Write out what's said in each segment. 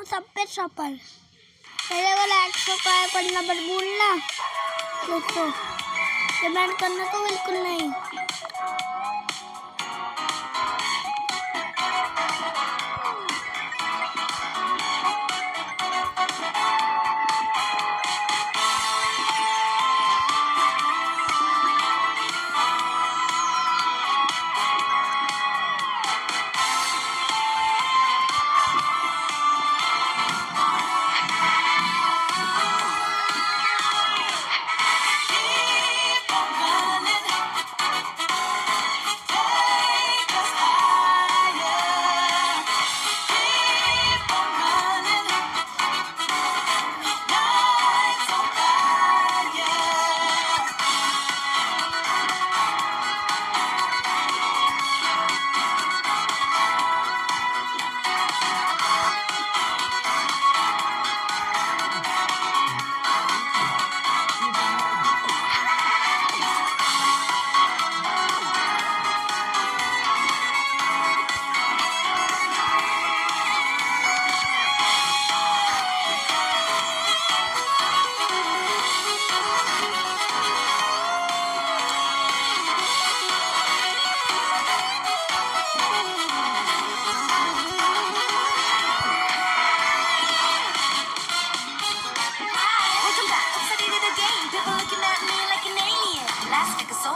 सब पे सफल। पहले वाला 100 का है, पर नंबर भूलना दोस्तों, कमेंट करना तो बिल्कुल नहीं।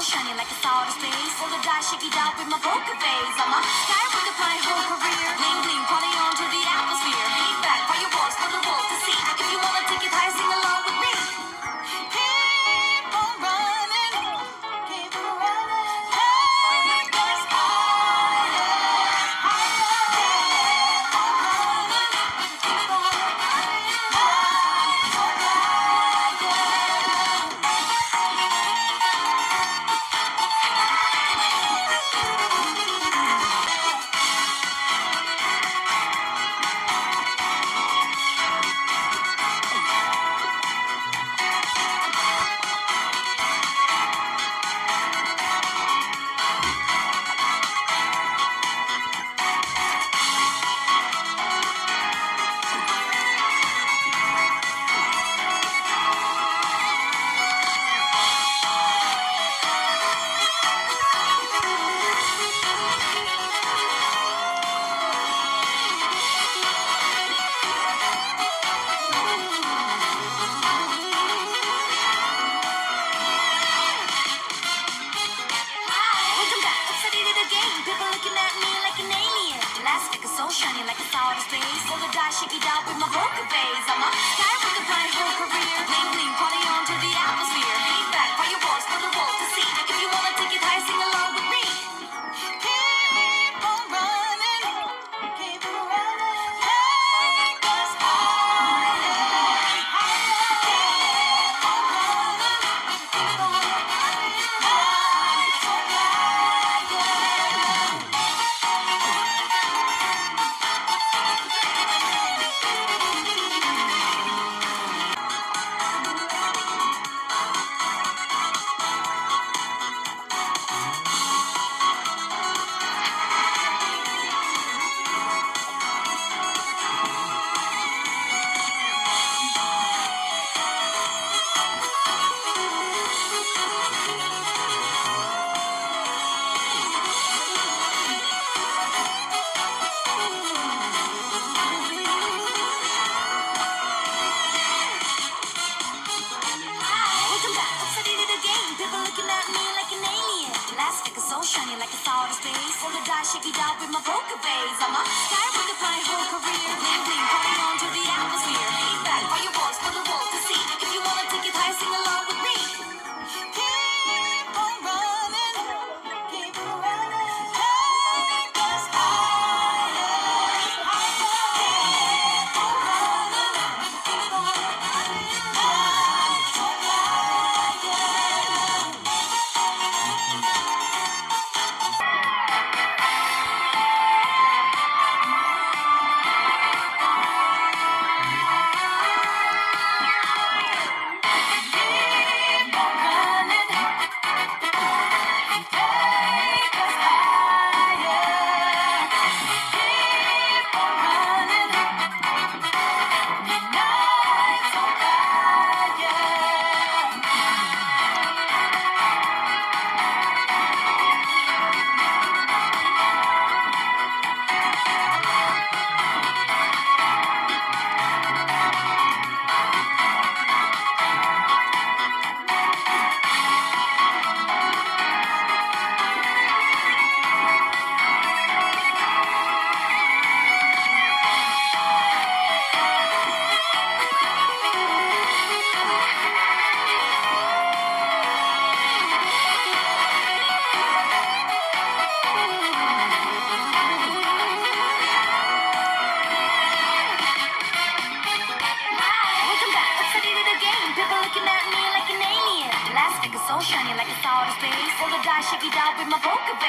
Shining like a star of space. Roll the dice, shake it out with my poker face. I'm a skyrocket my whole career. Bling bling, party on to the atmosphere. Beat back, fireworks for the world to see. If you wanna take it high, sing along with me. Keep on running, keep on running. Take us higher, higher. Keep on running, keep on running. Shining like a star of space. Roll the dice, shake it out with my poker face. I'm a skyrocket my whole career. Bling bling, party on to the atmosphere. Beat back, fireworks for the world to see. If you wanna take it high, sing along with me. Keep on running, keep on running. Take us higher, higher. Keep on running, keep on running. High so higher. it out with my poker face.